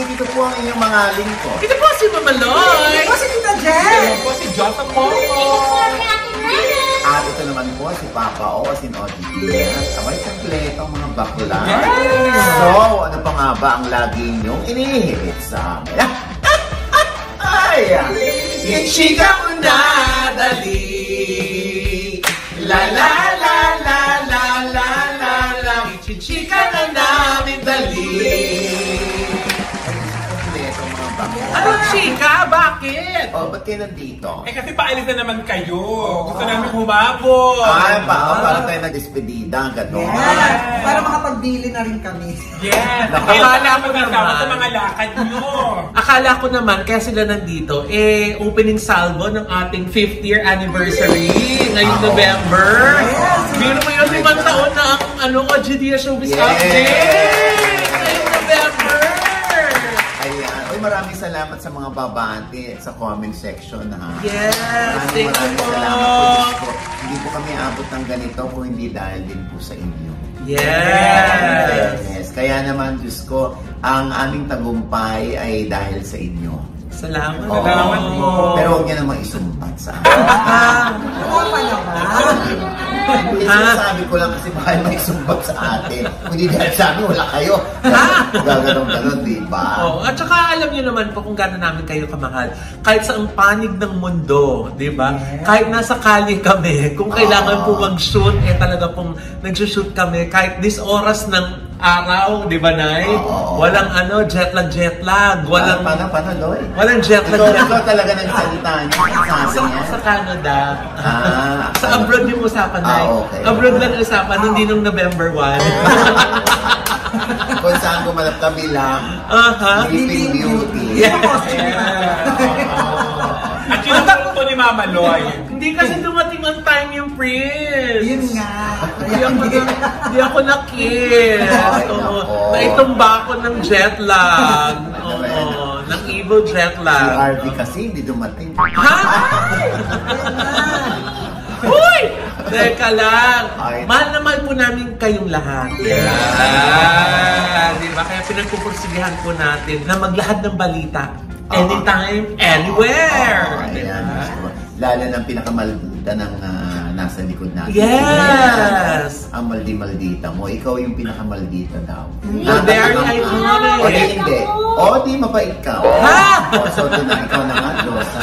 dito po ang inyong mga lingkod. Ito po si Mama Loy. Ito po si Tita Jen. Ito po si Jota po. At ito naman po si Papa O, si Nodi. Sabay kompleto ang mga bakla. So, ano pa nga ba ang lagi inyong inihirit sa amin? Ay! Ichika mo na, dali. La la la la la la la la. Ichika na namin, dali. Anong chika? Bakit? Oh, ba't kayo nandito? Eh kasi paalis na naman kayo. Gusto namin humabot. Ay, para tayo nag-despedida, gano'n. Yes. Para makapag-dili na rin kami. Yes. Akala ko kasama naman. sa mga lakad nyo. Akala ko naman, kaya sila nandito, opening salvo ng ating 5th year anniversary ngayong November. Yes. Biro mo yun, 5 taon na ang OGDS Showbiz Yes. Update ngayong November. Ayan. Uy, maraming salamat sa mga babante sa comment section, ha? Yes, Maraming thank you po. salamat po, Diyos ko. Hindi po kami abot ng ganito kung hindi dahil din po sa inyo. Yes. Yes. Kaya naman, Diyos ko, ang aming tagumpay ay dahil sa inyo. Salamat. Oo. Salamat po. Pero huwag niya namang isumpat sa akin. Oo pa naman. Sabi ko lang kasi baka may isumpat sa atin. Hindi dahil sa amin, wala kayo. Gaganon, di ba? Oh, at saka alam niyo naman po kung gaano namin kayo kamahal. Kahit sa ang panig ng mundo, di ba? Yes. Kahit nasa kalye kami, kung kailangan po mag-shoot, talaga pong nag-shoot kami. Kahit this oras ng araw, di ba, Nay? Walang jet lag. Walang, Paano, Loy? walang jet lag. Ikaw talaga nagsalita niya. Sabi niya. Sa Canada. Sa ano? abroad yung usapan, Nay. Okay. Abroad lang yung usapan, hindi nung November 1. Kung saan gumanap kami lang. Sleeping Beauty. At yun ang punto ni Mama Loy. Hindi kasi dumating ang time yung Prince. Yun nga. Hindi ako na-kiss. Ay, Oo. nako. Naitumba ako ng jet lag. Oo. Ng evil jet Si lag. RV kasi hindi dumating. Ha? Uy! Teka lang. Ay. Mahal na mahal po namin kayong lahat. Yeah. Di ba? Kaya pinagpupursigihan po natin na maglahad ng balita. Anytime, anywhere. Ayan. Lalo ng pinakamalda ng nasa likod natin. Yes! Ang maldi-maldita mo. Ikaw yung pinakamaldita daw. Very iconic. O di hindi. O di mabait ka. Ha? O so doon na ikaw na nga, Dosa.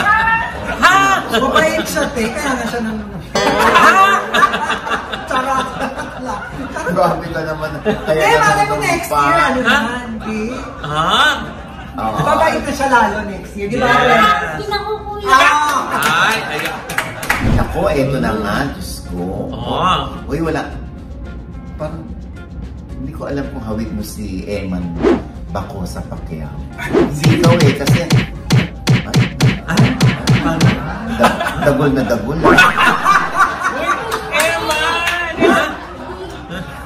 Ha? Mabait siya, te. Kaya na siya nang... Charot. Grabe ka naman. Kaya Eh, naman malay mo next year, ano Ha? naman, di? Ha? Babait na siya lalo next year, di ba? Ay, ayan. Ako, eto na nga, Diyos ko. Uy, wala. Parang, hindi ko alam kung hawig mo si Eman Bako sa Pacquiao. Si ikaw kasi... Dagol na dagol.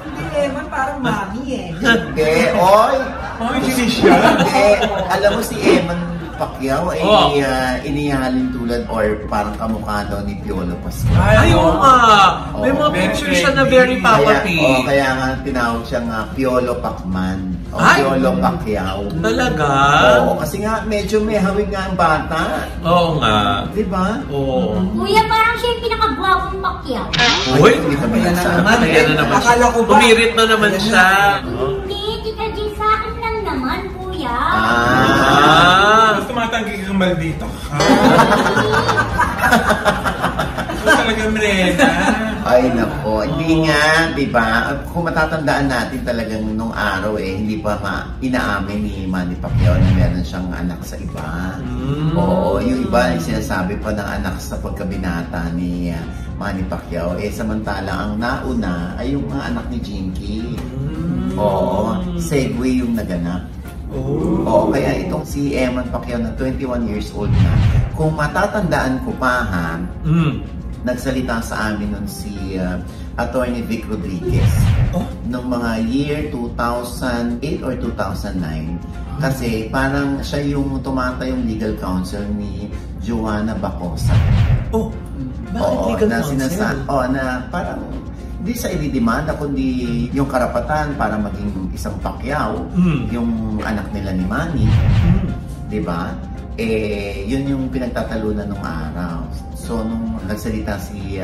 Hindi, Eman, parang mami eh. Hindi, oy! Sino siya? Hindi, alam mo si Eman Pacquiao ay inihalin tulad or parang kamukha daw ni Piolo Pascual. Ay, oo nga. May mga very pictures siya na very Papa P. Kaya nga tinawag siya nga Piolo Pacman. O Ay! Piolo Pacquiao. Talaga? Oo, kasi nga medyo may hawig nga ang bata. Oo nga. Di ba? Oo. Kuya, parang siya yung pinakagwapong Pacquiao. Uy! Hindi kami Ayan na nagsabi. naman. Ayan na naman. Akala ko ba? Umirit na naman Ayan siya. Hindi, Tita G, sa akin lang naman, kuya. Gusto matanggi kang maldito. Gusto talaga Mrena. Ay nako, hindi nga, di ba? Kung matatandaan natin talagang nung araw hindi pa inaamin ni Manny Pacquiao na meron siyang anak sa iba. Oo, yung iba sinasabi pa ng anak sa pagkabinata ni Manny Pacquiao. Samantala ang nauna ay yung mga anak ni Jinky. Oo, segue yung naganap. Oo, kaya itong si Eman Pacquiao na 21 years old na, kung matatandaan ko pa nagsalita sa amin nun si Attorney Vic Rodriguez noong mga year 2008 or 2009 kasi parang siya yung tumatayong legal counsel ni Joanna Bacosa. Bakit legal counsel? Na parang hindi sa ididimanda, kundi yung karapatan para maging isang Pacquiao, yung anak nila ni Manny. Di ba? Yun yung pinagtatalunan nung araw. So, nung nagsalita si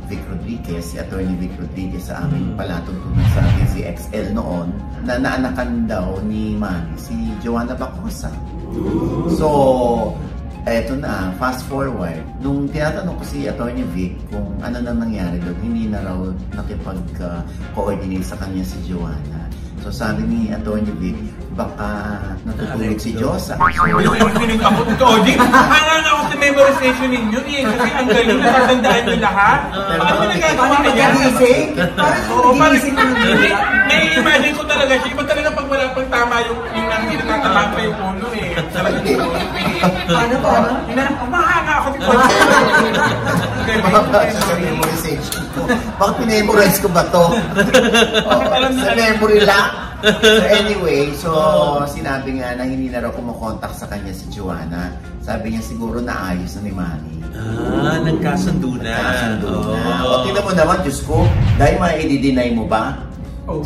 Vic Rodriguez, si Attorney Vic Rodriguez sa aming palatuntunan sa DZXL noon, na naanakan daw ni Manny si Joanna Bacosa. So, eto na, fast forward. Nung tinatanong ko si Attorney Vic kung ano na nangyari doon, hindi na raw nakipag-coordinate sa kanya si Joanna. So sabi ni Attorney Vic, baka natutulog si Diyosa. Pinig ako dito, Odi. Hangan ako sa memorization ninyo eh. Kasi ang galing, natatandaan nyo lahat. Paano nagagawa ka yan? Nagising ka na. Nai-imagine ko talaga siya. Iba talaga pag wala pang tama yung natatabang pa yung ulo eh. Talagang ulo eh. Ano ba? Mahanga ako dito. Sa memorization ko. Bakit pinemorize ko ba to? Sa memory lang. So anyway, sinabi nga na hindi na raw kumokontak sa kanya si Joanna. Sabi niya siguro naayos na ni Manny. Nagkasundo na. O tingnan mo naman, Diyos ko, dahil ma-i-deny mo ba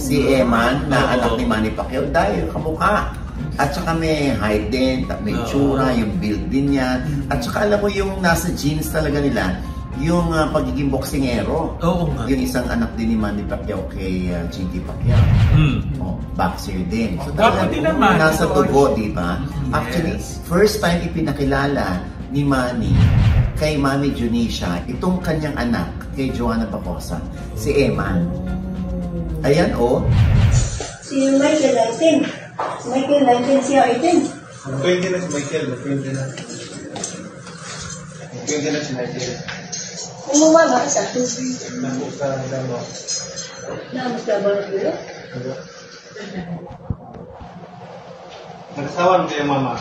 si Eman na anak ni Manny Pacquiao? Dahil kamukha. At saka may height din, may tsura, yung build din niya. At saka alam mo yung nasa genes talaga nila, yung pagiging boksingero. Yung isang anak din ni Manny Pacquiao kay Jinky Pacquiao. Boxer din. So talaga nasa dugo, di ba? Actually, first time ipinakilala ni Manny kay Mami Junisha itong kanyang anak kay Joanna Bacosa, si Eman. Ayan, Si Michael 19. Si Michael 19, siya 18. 20 na si Michael. 20 na. 20 na si Michael. Umumama ka sa akin. Nandun sa damo. Namas ka ba na kayo? Nagsawa mo kayo, mama.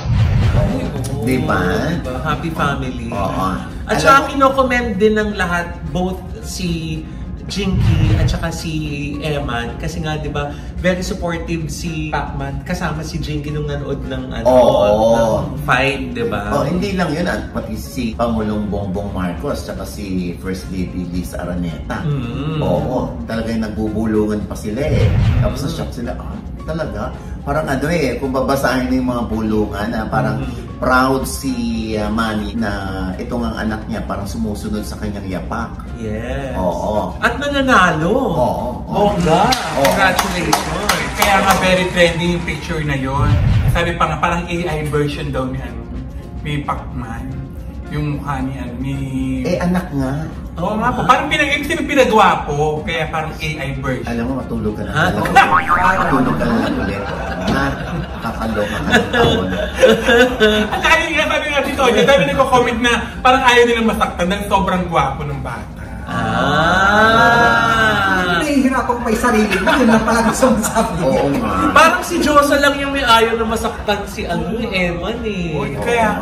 Di ba? Happy family. Oo. At saka kinokomment din ng lahat, both si Jinky at saka si Eman, kasi nga 'di ba very supportive si Pacman kasama si Jinky nung nanood ng ng fight, 'di ba? Hindi lang 'yun, pati si Pangulong Bongbong Marcos at si First Lady Liz Araneta. Talagang nagbubulungan pa sila eh. Tapos na-shock sila, talaga? Parang kung babasahin mo yung mga bulungan na parang proud si Manny na itong ang anak niya parang sumusunod sa kanyang yapak. Yes. At nananalo. Congratulations. Kaya nga very trending yung picture na yon. Sabi pa nga parang AI version daw ni Pacman. Yung mukha ni anak nga. Oo nga po. Parang pinagawa po. Kaya parang AI version. Alam mo, matulog ka na. Matulog ka na ulit. Kakaloka ka ng taon. At sabi nga dito, sabi nagko-comment na parang ayaw nilang masaktan dahil sobrang gwapo ng bata. Nahihirapang may sarili mo. Yun lang pala gusto mong sabihin. Parang si Josa lang yung may ayaw na masaktan si Eman eh. Kaya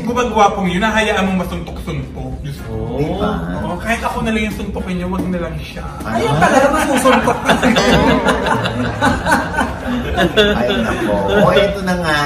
gumagwapong yun, nahayaan mong masuntok-suntok. Diba? Kahit ako na lang yung suntokin niyo, wag na lang siya. Ayun talaga masusuntok. Ayun ako. Ito na nga.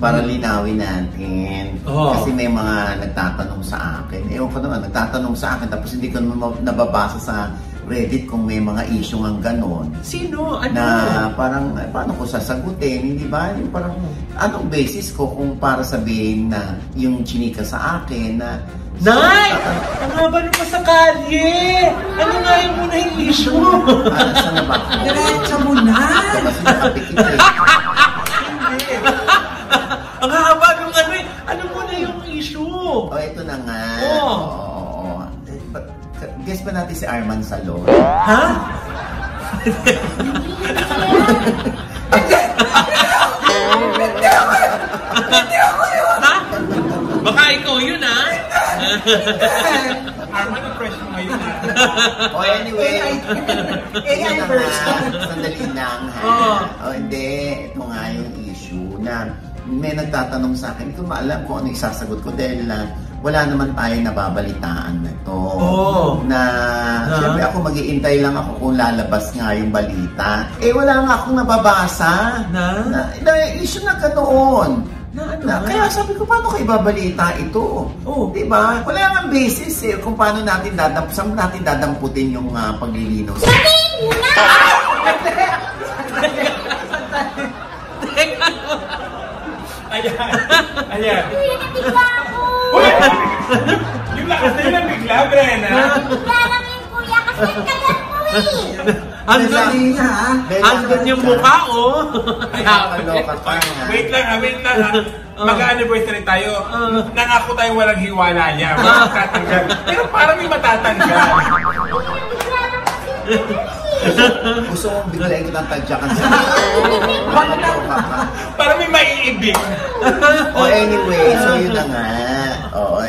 Para linawin natin. Kasi may mga nagtatanong sa akin. Ewan ko naman, nagtatanong sa akin tapos hindi ko naman nababasa sa Reddit kung may mga issue ng ganon. Sino? Ano? Na parang, paano ko sasagutin? Hindi ba? Yung parang, anong basis ko kung para sabihin na yung chinika sa akin na Nay! Ang haba nung masakali! Ano nga yung muna yung issue? Saan na ba? Diretso mo na! Kasi nakapikit eh. Ang haba nung ano muna yung issue? Ito na nga. Guess ba natin si Arman Salon? Ha? Hindi ako yun! Ha? Baka ikaw yun, ha? Arman, na-fresh mo ngayon. Anyway. AI version. Sandali lang, ha? Hindi. Ito nga yung issue na may nagtatanong sa akin. Hindi ko maalam kung ano isasagot ko dahil wala naman tayo nababalitaan na ito. Siyempre ako mag-iintay lang ako kung lalabas nga yung balita. Wala nga akong nababasa. Na issue na ganoon. Kaya sabi ko, paano kayo babalita ito? Diba? Wala nga basis kung paano natin dadamputin yung paglilinaw. Sabihin mo na! Ayan. Kuya, nabigla ako! Yung lakas na yun ang bigla, Brenna. Nabigla lang yun, kuya, kasi ang tagal mo eh! Andun yung mukha, Kaloka pa nga. Wait lang ha. Mag-anniversary tayo. Nangako tayo walang hiwalaya. Walang tatanggal. Pero parang may matatanggal. Nabigla lang kasi Gusto mong biglayin ko ng tadyakan sa Parang may maiibig. Anyway, so yun na nga.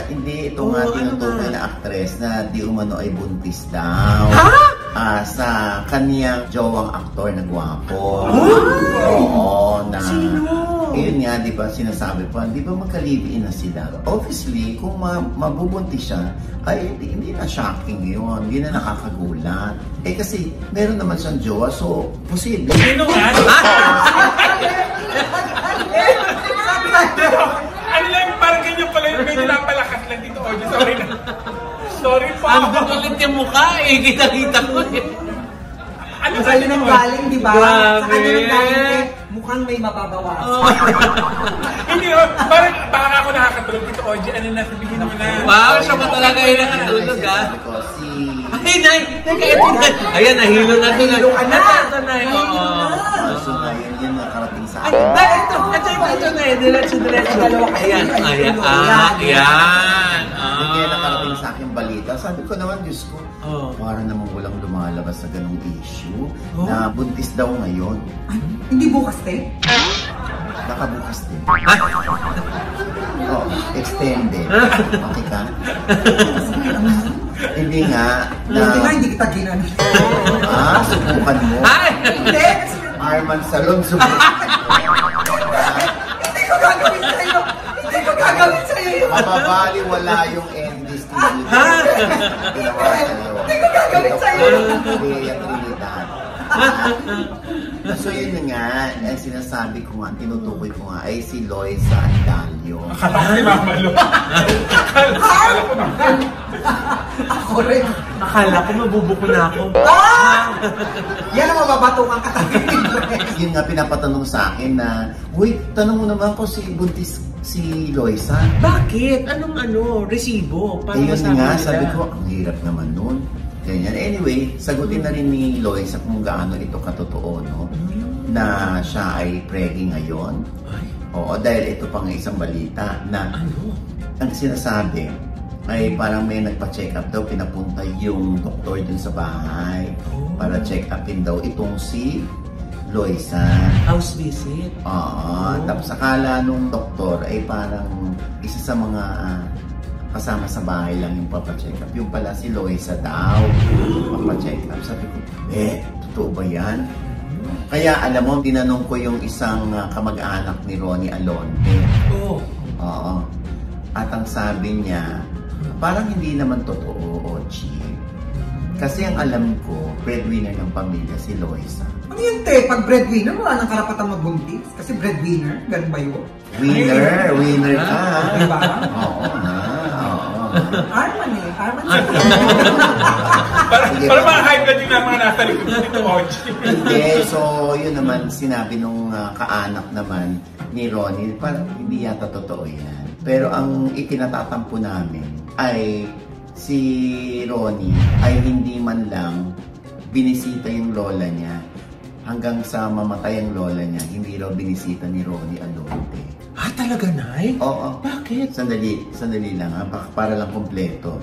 Hindi ito nga tinutukoy na actress na di umano ay buntis daw. Sa kaniyang jowang aktor na gwapo. Na yun nga, di ba, sinasabi pa, di ba magka-live-in na sila? Obviously, kung mabubuntis siya, ay hindi na shocking yun, hindi na nakakagulat. Kasi meron naman siyang jowa, so posible. Sino nga? Ano lang, parang ganyan pala yun, medyo napalakas lang dito. Sorry na. Sorry po. Andun ulit yung mukha kita-kita ko Ano sa'yo nang galing, di ba? Grabe. Sa kanya nang galing, mukhang may mababawas. Hindi o, parang baka ako nakakatulog dito, Oji. Ano na, sabihin mo na. Wow, siya pa talaga yung nakatulog, ha? Ay, Nay! Ayan, nahilo na ito. Nahilo ka na. Ito na yun. So ngayon, yun nakarating sa Ay, akin. ito na yun. Diretso. Ayan. Hindi kaya nakarating sa akin balita. Sabi ko naman, Diyos ko, parang naman walang lumalabas sa ganong issue na buntis daw ngayon. Hindi bukas, te? Nakabukas din. Extended. Okay ka? Hindi nga. Hindi nga, hindi kita ginan. Subukan mo. Hindi! Arman Salon, subukan. Hindi ko gagawin sa'yo! Hindi ko gagawin sa'yo yun! Mababali wala yung endless TV. Hindi ko gagawin sa'yo! Hindi yung Trinidad. So yun nga, ang sinasabi ko nga, tinutukoy ko nga, ay si Loisa Andalio. Akala ko si Mama Lo. Akala ko naman. Ako rin. Akala ko mabubuko na ako. Yan ang mababatong ang katabi. Yun nga pinapatanong sa akin na, uy, tanong mo naman ko si buntis si Loisa. Bakit? Anong resibo? Para Yun masabi nga, nila? sabi ko, ang hirap naman nun. Ganyan. Anyway, sagutin na rin ni Loisa kung gaano ito katotoo, no? Na siya ay preggy ngayon. Oo, dahil ito pang isang balita na ang sinasabi ay parang may nagpa-check up daw, pinapunta yung doktor dun sa bahay para check upin daw itong si Loisa. House visit. Tapos akala nung doktor ay parang isa sa mga kasama sa bahay lang yung papacheck up. Yung pala si Loisa daw papacheck up. Sabi ko, totoo ba yan? Kaya alam mo, tinanong ko yung isang kamag-anak ni Ronnie Alonte. Oo. At ang sabi niya, parang hindi naman totoo, Ochi. Kasi ang alam ko, breadwinner ng pamilya si Loisa. Ano yun, te? Pag breadwinner, wala nang karapatang magbuntis. Kasi breadwinner, ganun ba yun? Winner ka. Diba? Oo na. Arman Arman Parang mga high blood yung mga nasa likod dito, Ochi. Hindi, so yun naman sinabi nung kaanak naman ni Ronnie, parang hindi yata totoo yan. Pero ang ikinatatampo namin ay si Ronnie ay hindi man lang binisita yung lola niya. Hanggang sa mamatay ang lola niya, hindi raw binisita ni Ronnie Alonte. Talaga, Nay? Oo. Bakit? Sandali lang ha, para lang kompleto.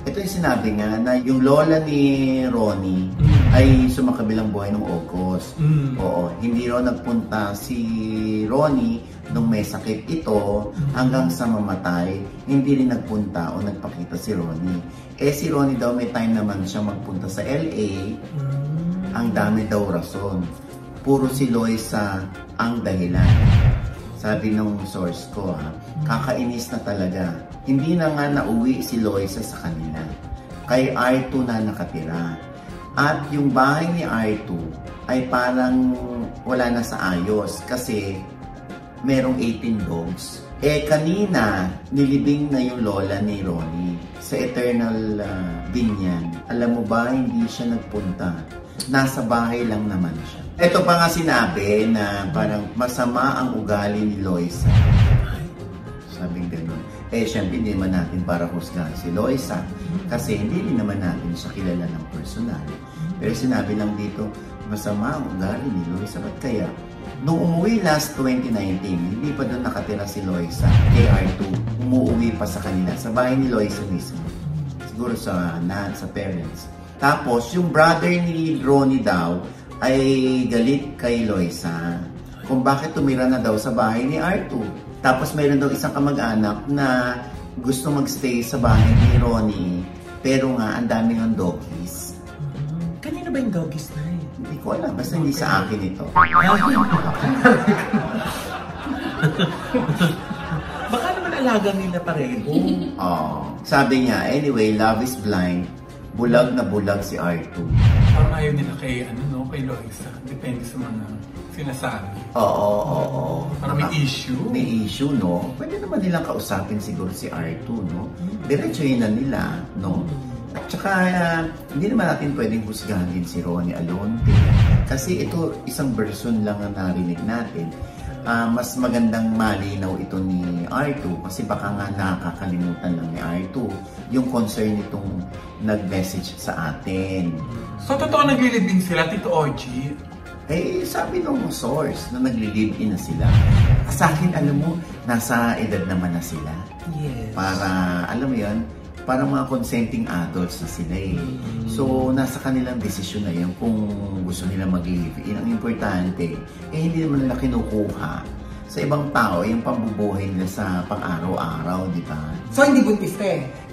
Ito yung sinabi nga na yung lola ni Ronnie ay sumakabilang buhay ng August. Oo, hindi raw nagpunta si Ronnie nung may sakit ito hanggang sa mamatay, hindi rin nagpunta o nagpakita si Ronnie. Si Ronnie daw may time naman siya magpunta sa LA. Ang dami daw rason. Puro si Loisa ang dahilan. Sabi ng source ko kakainis na talaga. Hindi na nga nauwi si Loisa sa kanila. Kay R2 na nakatira. At yung bahay ni R2 ay parang wala na sa ayos kasi merong 18 dogs. Kanina, nilibing na yung lola ni Ronnie sa Eternal Binyan. Alam mo ba, hindi siya nagpunta. Nasa bahay lang naman siya. Ito pa nga sinabi na parang masama ang ugali ni Loisa. Sabing ganun. Siyempre, hindi naman natin para husgahan si Loisa. Kasi hindi rin naman natin siya kilala ng personal. Pero sinabi lang dito, masama ang ugali ni Loisa. Ba't kaya? Nung umuwi last 2019, hindi pa doon nakatira si Loisa, KR2. Umuwi pa sa kanila, sa bahay ni Loisa mismo. Siguro sa parents. Tapos, yung brother ni Ronnie daw ay galit kay Loisa kung bakit tumira na daw sa bahay ni R2. Tapos, mayroon daw isang kamag-anak na gusto magstay sa bahay ni Ronnie, pero nga, ang dami ng doggies. Kanina ba yung doggies na? Hindi ko alam, basta hindi sa akin ito. Baka naman alaga nila pareho. Sabi niya, anyway, love is blind. Bulag na bulag si R2. Parang ayaw nila kay Loisa. Depende sa mga sinasabi. Oo. Parang may issue. May issue, no? Pwede naman nilang kausapin siguro si R2, no? Diretsuhin na nila, no? At saka, hindi naman natin pwedeng husgahan din si Ronnie Alonte. Kasi ito, isang version lang ang narinig natin. Mas magandang malinaw ito ni R2 kasi baka nga nakakalimutan lang ni R2 yung concern nitong nag-message sa atin. So, totoo nag-live-in sila, Tito Oji? Sabi nung source na nagli-live-in na sila. Sa akin, alam mo, nasa edad naman na sila. Yes. Para, alam mo yan, para mga consenting adults na sila eh. So, nasa kanilang desisyon na yun kung gusto nila mag-live-in. Ang importante, hindi naman nila kinukuha sa ibang tao yung pambubuhay nila sa pang-araw-araw, di ba? So, hindi buntis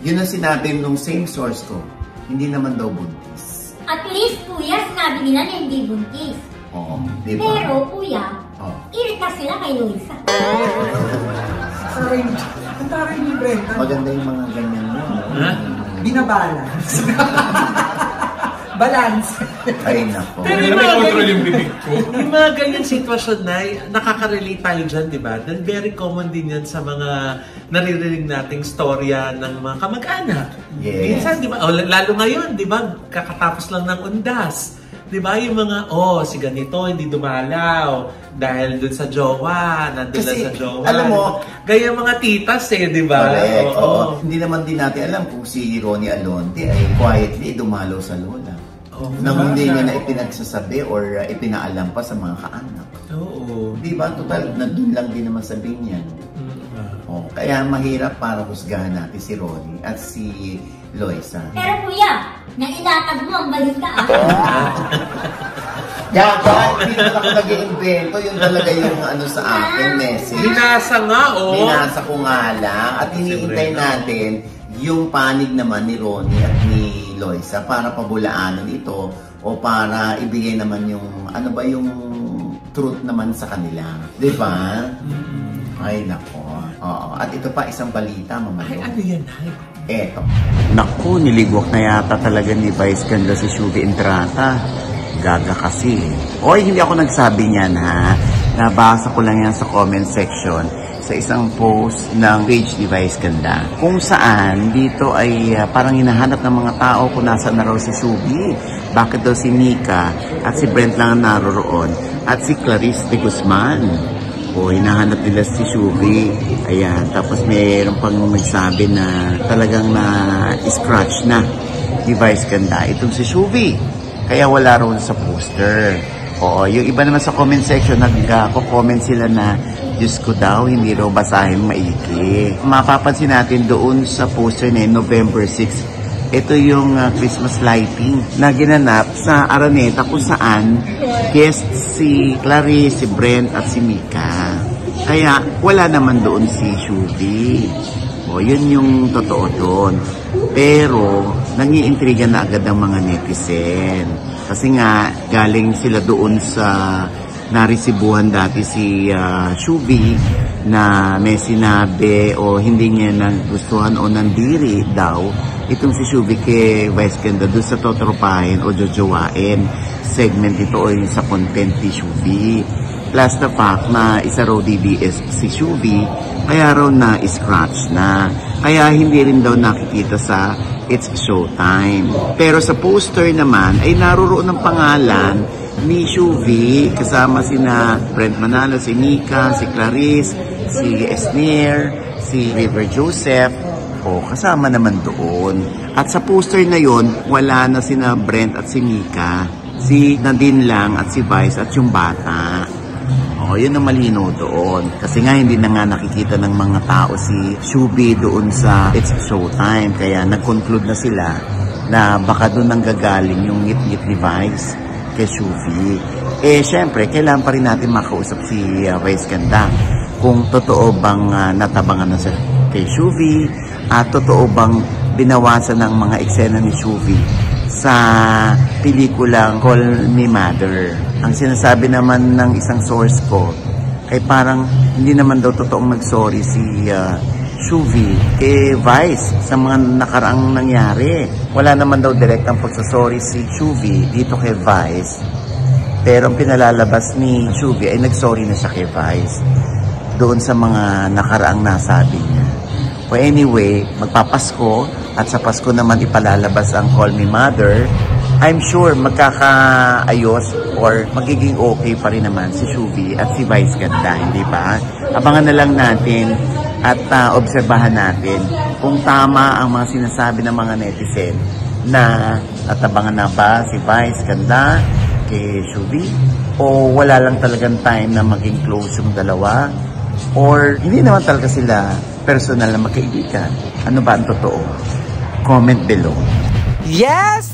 Yun ang sinabi nung same source ko. Hindi naman daw buntis. At least, kuya, sinabi nila na hindi buntis. Oo, di ba? Pero, kuya, irita sila kay Loisa. Ang taray ni Brenda. Maganda yung mga ganyan mo. Binabalance. Balance. Ay, nako. Pero Hindi na may control yung bibig ko. Yung mga ganyan sitwasyon na nakaka-relate tayo dyan, di ba? Then very common din yan sa mga naririnig nating storya ng mga kamag-anak. Yes. Minsan, di ba? Lalo ngayon, di ba? Kakatapos lang ng undas. Di ba? Yung mga, si ganito, hindi dumalaw. Dahil dun sa jowa, nandun Kasi, na sa jowa. alam mo, gaya mga titas di ba? Correct. Hindi naman din natin alam kung si Ronnie Alonte ay quietly dumalaw sa lola. Nang hindi niya na ipinagsasabi or ipinaalam pa sa mga kaanak. Oo. Di ba? Total, nandun lang din naman sabihin yan. Kaya mahirap para husgahan natin si Ronnie at si Loisa. Pero kuya, nailatag mo ang balita Yaman, hindi naman ako nag-iimbento. Yun talaga yung sa akin message. Binasa nga, Binasa ko nga lang. At hinihintay natin yung panig naman ni Ronnie at ni Loisa para pabulaanan ito o para ibigay naman yung, yung truth naman sa kanila. Di ba? Ay, nako. At ito pa, isang balita, Mama. Ay, ano yan, Eto. Naku, niligwak na yata talaga ni Vice Ganda si Shubi Entrata. Gaga kasi. Oy, hindi ako nagsabi niyan ha. Nabasa ko lang yan sa comment section sa isang post ng page ni Vice Ganda. Kung saan dito ay parang hinahanap ng mga tao kung nasaan na raw si Shubi. Bakit daw si Nika at si Brent lang naroroon at si Clarice de Guzman. O hinahanap nila si Shubi. Ayan, tapos mayroon pang magsabi na talagang na-scratch na ni Vice Ganda itong si Shubi. Kaya wala raw sa poster. Oo, yung iba naman sa comment section, nagko-comment sila na Diyos ko daw, hindi raw basahin maiki. Mapapansin natin doon sa poster na November 6, ito yung Christmas lighting na ginanap sa Araneta kung saan guest si Clarice, si Brent at si Mika. Kaya wala naman doon si Shubi. O, yun yung totoo doon. Pero, nangiintriga na agad ang mga netizen. Kasi nga, galing sila doon sa narisibuhan dati si Shubi na may sinabi o hindi niya nagustuhan o nandiri daw itong si Shubi kay Vice Ganda doon sa totropahin o jojowain segment ito o yung sa content ni Shubi. Plus the fact na isa raw DBS si Shuvi, kaya raw na-scratch na. Kaya hindi rin daw nakikita sa It's Showtime. Pero sa poster naman ay naroon ng pangalan ni Shuvi, kasama sina Brent Manalo, si Mika, si Clarice, si Esner, si River Joseph, kasama naman doon. At sa poster na yon, wala na sina Brent at si Mika, si Nadine lang at si Vice at yung bata. Yun ang malino doon. Kasi nga hindi na nga nakikita ng mga tao si Shuvi doon sa It's Showtime. Kaya nag-conclude na sila na baka doon nang gagaling yung ngit-ngit ni Vice kay Shuvi. Syempre, kailangan pa rin natin makausap si Vice Ganda kung totoo bang natabangan na sa kay Shuvi at totoo bang binawasan ng mga eksena ni Shuvi sa pelikulang Call Me Mother. Ang sinasabi naman ng isang source ko ay parang hindi naman daw totoong nagsorry si Shuvi kay Vice sa mga nakaraang nangyari. Wala naman daw direktang pagsasorry si Shuvi dito kay Vice. Pero ang pinalalabas ni Shuvi ay nagsorry na siya kay Vice doon sa mga nakaraang nasabi niya. So anyway, magpapasko at sa Pasko naman ipalalabas ang Call Me Mother. I'm sure magkakaayos or magiging okay pa rin naman si Shuvi at si Vice Ganda, hindi ba? Abangan na lang natin at obserbahan natin kung tama ang mga sinasabi ng mga netizen na natabangan na ba si Vice Ganda kay Shuvi o wala lang talagang time na maging close yung dalawa or hindi naman talaga sila personal na magkaibigan. Ano ba ang totoo? Comment below. Yes,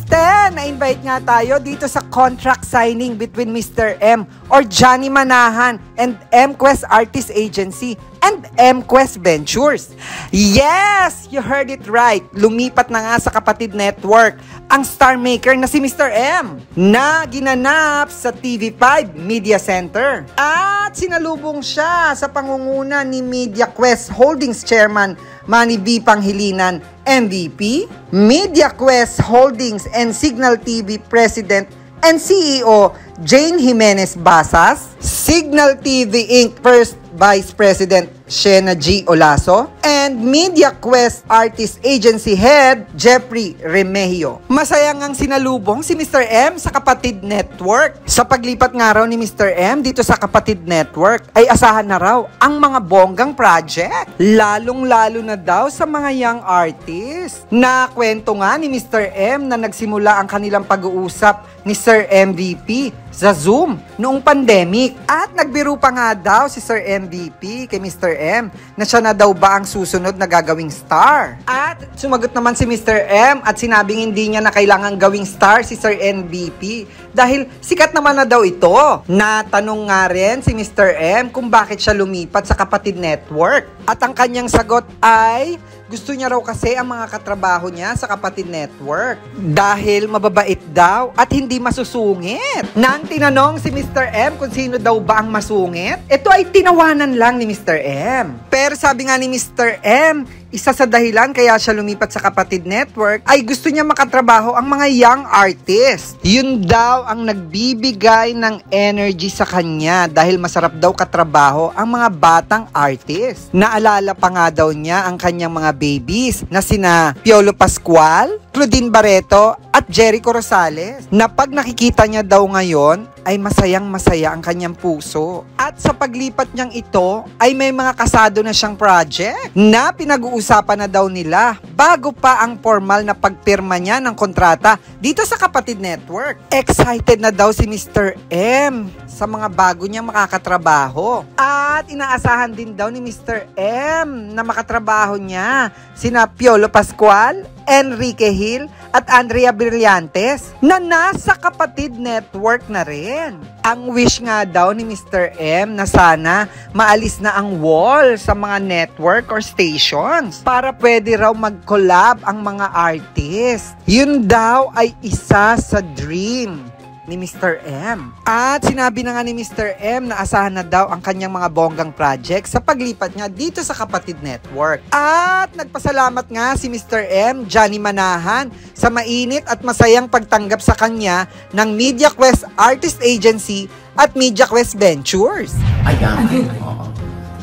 na-invite nga tayo dito sa contract signing between Mr. M or Johnny Manahan and M-Quest Artist Agency and M-Quest Ventures. Yes, you heard it right. Lumipat na nga sa Kapatid Network ang star maker na si Mr. M na ginanap sa TV5 Media Center. At sinalubong siya sa pangunguna ni MediaQuest Holdings Chairman Manny V. Panghilinan, MVP, MediaQuest Holdings and Signal TV President and CEO Jane Jimenez Basas, Signal TV Inc. First Vice President Shena G. Olaso, and MediaQuest Artist Agency Head Jeffrey Remehio. Masayang ang sinalubong si Mr. M sa Kapatid Network. Sa paglipat nga raw ni Mr. M dito sa Kapatid Network, ay asahan na raw ang mga bonggang project. Lalong-lalo na daw sa mga young artists. Nakwento nga ni Mr. M na nagsimula ang kanilang pag-uusap ni Sir MVP sa Zoom noong pandemic. At nagbiro pa nga daw si Sir MVP kay Mr. M na siya na daw ba ang susunod na gagawing star. At sumagot naman si Mr. M at sinabing hindi niya na kailangang gawing star si Sir MVP dahil sikat naman na daw ito. Natanong nga rin si Mr. M kung bakit siya lumipat sa Kapatid Network. At ang kanyang sagot ay gusto niya raw kasi ang mga katrabaho niya sa Kapatid Network dahil mababait daw at hindi masusungit. Nang tinanong si Mr. M kung sino daw ba ang masungit, ito ay tinawanan lang ni Mr. M. Pero sabi nga ni Mr. M, isa sa dahilan kaya siya lumipat sa Kapatid Network ay gusto niya makatrabaho ang mga young artists. Yun daw ang nagbibigay ng energy sa kanya dahil masarap daw katrabaho ang mga batang artist. Naalala pa nga daw niya ang kanyang mga babies na sina Piolo Pascual, Claudine Barreto at Jericho Rosales na pag nakikita niya daw ngayon ay masayang-masaya ang kanyang puso. At sa paglipat niyang ito ay may mga kasado na siyang project na pinag-uusapan na daw nila bago pa ang formal na pagpirma niya ng kontrata dito sa Kapatid Network. Excited na daw si Mr. M sa mga bago niyang makakatrabaho. At inaasahan din daw ni Mr. M na makatrabaho niya sina Piolo Pascual, Enrique Hill at Andrea Brillantes na nasa Kapatid Network na rin. Ang wish nga daw ni Mr. M na sana maalis na ang wall sa mga network or stations para pwede raw mag-collab ang mga artists. Yun daw ay isa sa dream ni Mr. M. At sinabi na nga ni Mr. M na asahan na daw ang kanyang mga bonggang project sa paglipat niya dito sa Kapatid Network. At nagpasalamat nga si Mr. M, Johnny Manahan, sa mainit at masayang pagtanggap sa kanya ng MediaQuest Artist Agency at MediaQuest Ventures. Ayan. Oo.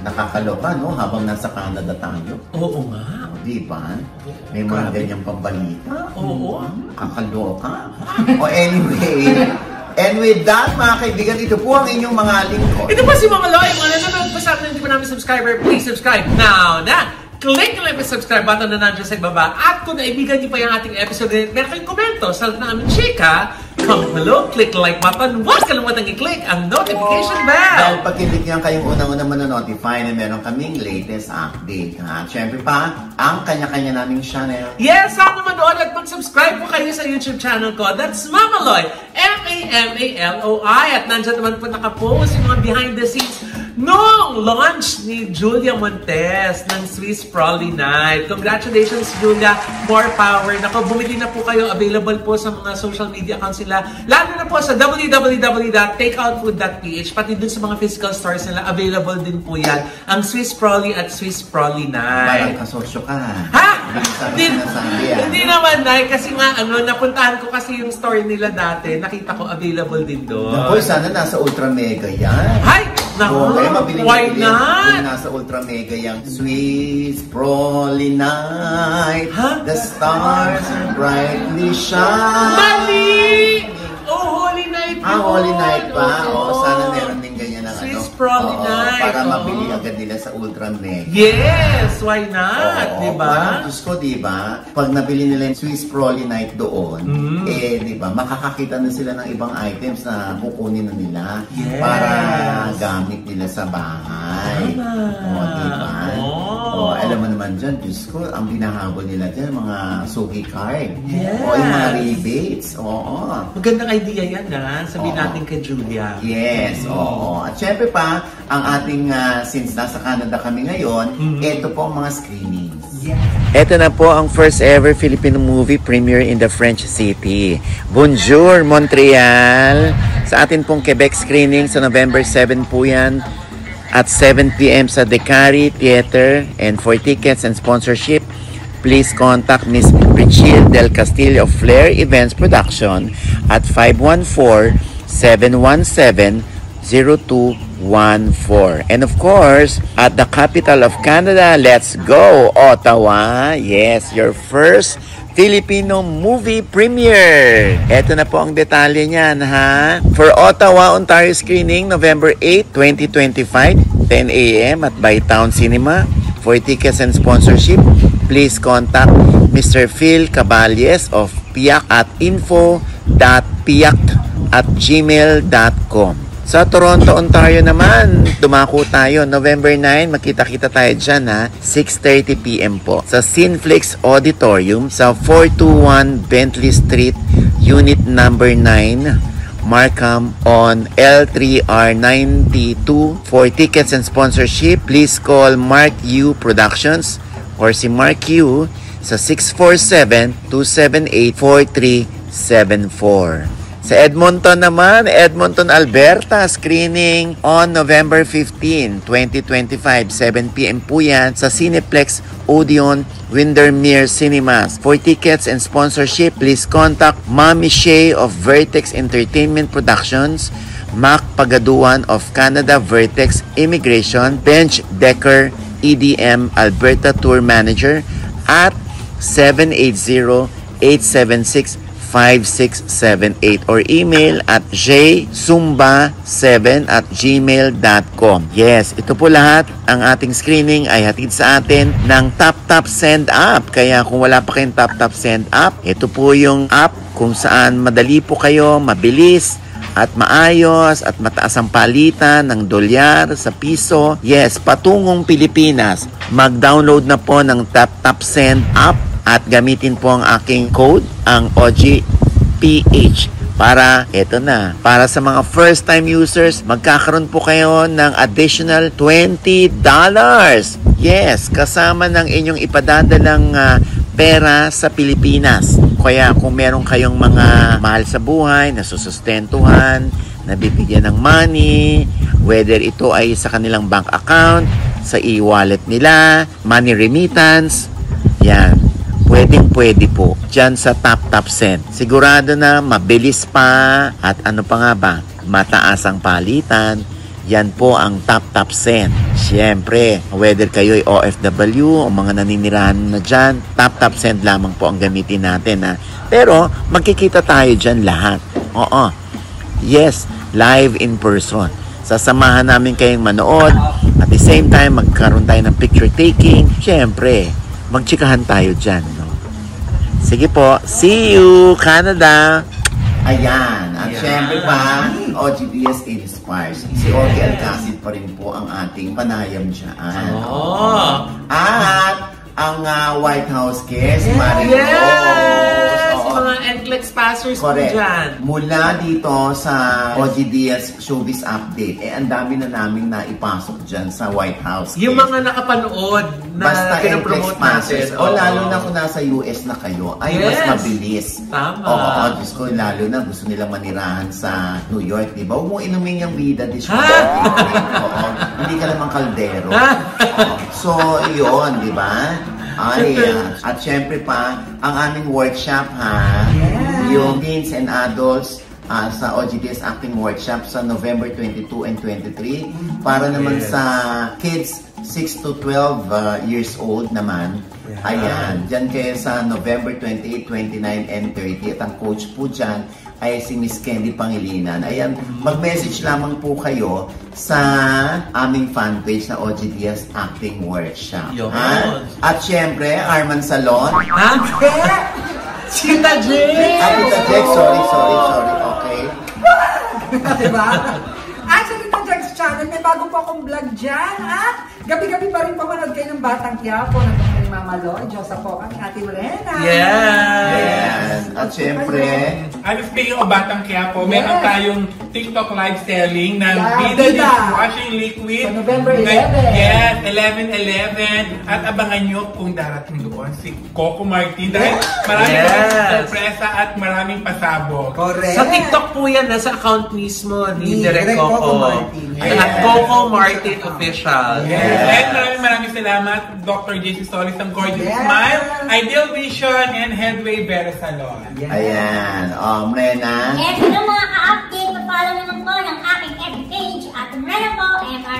Nakakaloka, no? Habang nasa Canada tayo. Oo nga. Di ba? May mga ganyang pambalita. Oo. Kakaloka. Anyway. And with that, mga kaibigan, ito po ang inyong mga lingkod. Ito po si Mama Loy. Mga nanonood pa sa akin, hindi pa namin subscriber, please subscribe now na! Click na lang yung subscribe button na nandiyan sa ibaba. At kung naibigan niyo pa yung ating episode, meron kayong komento sa namin chika, comment below, click the like button, huwag kalimutan i-click ang notification bell. Dahil pag hindi niyan kayong unang-unang manonotify na meron kaming latest update. Ha? Siyempre pa, ang kanya-kanya naming channel. Yes, sana manood at mag-subscribe po kayo sa YouTube channel ko. That's Mama Loy, M-A-M-A-L-O-I. At nandiyan naman po nakapost yung mga behind the scenes noong launch ni Julia Montes ng Swiss Prolly Night. Congratulations, Julia. More power. Nako, bumili na po kayo. Available po sa mga social media accounts nila. Lalo na po sa www.takeoutfood.ph. Pati dun sa mga physical stores nila, available din po yan. Ang Swiss Prolly at Swiss Prolly Night. Parang kasosyo ka. Ha? Hindi naman, Nay. Kasi nga, napuntahan ko kasi yung store nila dati. Nakita ko available din doon. Naku, sana nasa Ultra Mega yan. Hay! Naku, why not? Kung nasa Ultra Mega yung Swiss Prolly Night, the stars brightly shine. Mali! Oh, Holy Night yun! Holy Night pa? Sana meron din ganyan ang Swiss Prolly Night. Para mabili agad nila sa Ultra Mega. Yes! Why not? Diba? Diyos ko, diba? Pag nabili nila yung Swiss Prolly Night doon, diba, makakakita na sila ng ibang items na kukunin na nila para gamit nila sa bahay. Diba? Alam mo naman dyan, Diyos ko, ang binahabol nila dyan, mga suki card. Yes. Yung mga rebates. Magandang idea yan, sabihin natin kay Julia. Yes, At syempre pa, ang ating, since nasa Canada kami ngayon, ito po ang mga screenings. Ito na po ang first ever Filipino movie premiere in the French city. Bonjour, Montreal! Sa atin pong Quebec screening sa November 7 po yan at 7 p.m. sa Decari Theater. And for tickets and sponsorship, please contact Ms. Richelle Del Castillo of Flair Events Production at 514-717-0214. And of course, at the capital of Canada, let's go, Ottawa! Yes, your first Filipino movie premiere. Ito na po ang detalye niyan, ha? For Ottawa, Ontario screening, November 8, 2025, 10 a.m. at Bytown Cinema. For tickets and sponsorship, please contact Mr. Phil Caballes of Piak at info.piak@gmail.com. Sa Toronto, Ontario naman, dumako tayo. November 9, makita-kita tayo dyan, ha? 6:30 p.m. po. Sa Cineflix Auditorium sa 421 Bentley Street, Unit number 9, Markham on L3R92. For tickets and sponsorship, please call Mark Yu Productions or si Mark Yu sa 647-278-4374. Sa Edmonton naman, Edmonton, Alberta, screening on November 15, 2025, 7 p.m. po yan sa Cineplex Odeon Windermere Cinemas. For tickets and sponsorship, please contact Mommy Shea of Vertex Entertainment Productions, Mac Pagaduan of Canada Vertex Immigration, Bench Decker EDM Alberta Tour Manager at 780-876-5678 or email at jsumba7@gmail.com. Yes, ito po lahat ang ating screening ay hatid sa atin ng TapTap Send App. Kaya kung wala pa kayong TapTap Send App, ito po yung app kung saan madali po kayo, mabilis at maayos at mataas ang palitan ng dolyar sa piso. Yes, patungong Pilipinas. Mag-download na po ng TapTap Send App at gamitin po ang aking code, ang OGPH. Para, eto na, para sa mga first-time users, magkakaroon po kayo ng additional $20. Yes, kasama ng inyong ipadadalang pera sa Pilipinas. Kaya kung meron kayong mga mahal sa buhay, nasusustentuhan, nabibigyan ng money, whether ito ay sa kanilang bank account, sa e-wallet nila, money remittance, yan. Pwede po. Diyan sa Top Send. Sigurado na mabilis pa at ano pa nga ba, mataas ang palitan. Yan po ang Top Send. Siyempre, whether kayo ay OFW o mga naninirahan na dyan, Top Send lamang po ang gamitin natin. Ha? Pero, magkikita tayo dyan lahat. Oo. Yes, live in person. Sasamahan namin kayong manood. At the same time, magkaroon tayo ng picture taking. Siyempre, magtsikahan tayo dyan. No? Sige po. See you, Canada! Ayan. At syempre pa, OGDS Inspires. Si Ogie Alcacid pa rin po ang ating panayam dyan. Oh. At ang White House guest, Marie Yes! Rose. Mga NCLEX passers po Correct. dyan. Mula dito sa OGDS Showbiz Update, ang dami na namin na ipasok dyan sa White House. Yung mga nakapanood na basta pinapromote natin. O lalo na kung nasa US na kayo, ay mas Yes. mabilis. Tama. Oo, Diyos ko, lalo na gusto nilang manirahan sa New York, di ba? Huwag mo inumin yung bida, Diyos ko. Oo, hindi ka naman kaldero. Oo. So, yun, di ba? Ay, at syempre pa, ang aming workshop, yung teens and adults sa OGDS Acting Workshop sa November 22 and 23. Para naman sa kids 6 to 12 years old naman. Ayan, dyan kayo sa November 28, 29, and 30. At ang coach po dyan ay si Miss Candy Pangilinan. Ayan, mag-message lamang po kayo sa aming fanpage na OGDS Acting Workshop. At syempre, Arman Salon. Ha? Tita Jake! Tita Jake, sorry. Okay. Diba? At sa Tita Jake's channel, may bago po akong vlog dyan. At gabi-gabi pa rin pamanood kayo ng Batang Quiapo ng Mama Lo, Diyosa po ang Ate Lorena. Yes! At syempre, And speaking of Batang Quiapo, meron tayong TikTok live selling ng Yeah, Bida data. Washing Liquid. Sa November 11. Yes, 11/11. At abangan nyo kung darating doon si Coco Martin. Dahil maraming sorpresa at maraming pasabog. Correct. Sa TikTok po yan, nasa account mismo ni Ni Direk Direk Coco Coco. Martin. At Coco Martin Official. Yes. And maraming salamat, Dr. JC Solis ng Gorgeous Smile, Ideal Vision, and Headway Vera Salon. ayan. Rena. Yes, hello mga ka-update. Pa-follow naman po ng aking FB page at Rena po, FRENA.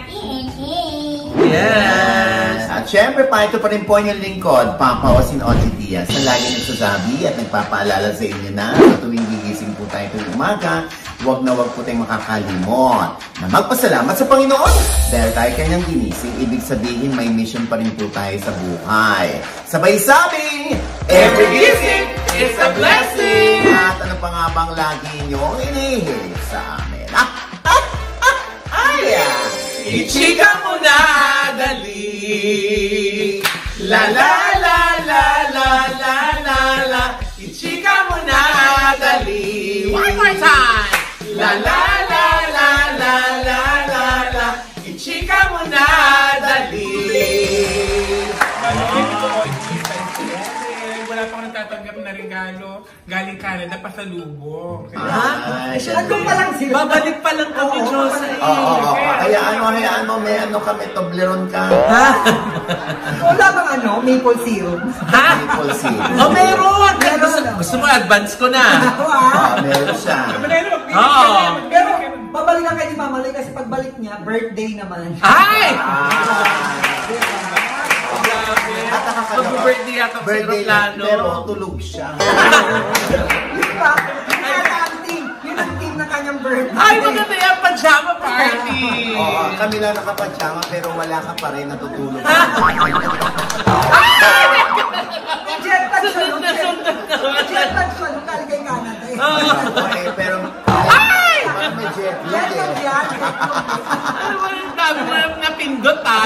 Yes. At syempre pa, ito pa rin po yung lingkod, Papa Osin Ochi Diaz, na lagi nagsasabi at nagpapaalala sa inyo na sa tuwing gigising po tayo tuwing umaga, huwag po tayong makakalimot na magpasalamat sa Panginoon dahil tayo kanyang ginising. Ibig sabihin, may mission pa rin po tayo sa buhay. Sabay sabing, every gising is a blessing! At ano pa nga bang lagi nyo inihiling sa amin? Ichika mo na, dali. La la la la la la la la. Ichika mo na, dali. One more time. La la la la la la la la. Ichika mo na, dali. Wala pa akong natatanggap na regalo. Galing Canada pa sa Lugo. Andun pa lang sila. Babalik pa lang kami, Diyos. Oo. Hayaan mo, may ano kami, Toblerone ka. Wala bang maple syrup? Ha? Maple syrup. Oh, meron! Gusto mo, advance ko na. Meron siya. Pero babalik na kayo ni Mama Loy kasi pagbalik niya, birthday naman. Ay! At nakakaloka. Mag-birthday yata sa Birthday lang, aeroplano. pero tulog siya. Diba? Yun ang team na kanyang birthday. Ay, maganda yan, pajama party! Oo, kami lang nakapajama pero wala ka pa rin natutulog. Jet lag siya nung jet lag siya nung galing kay Canada. Pero may jet lag Jet lag eh. yan. Ano ba yung dami mo napindot, ha?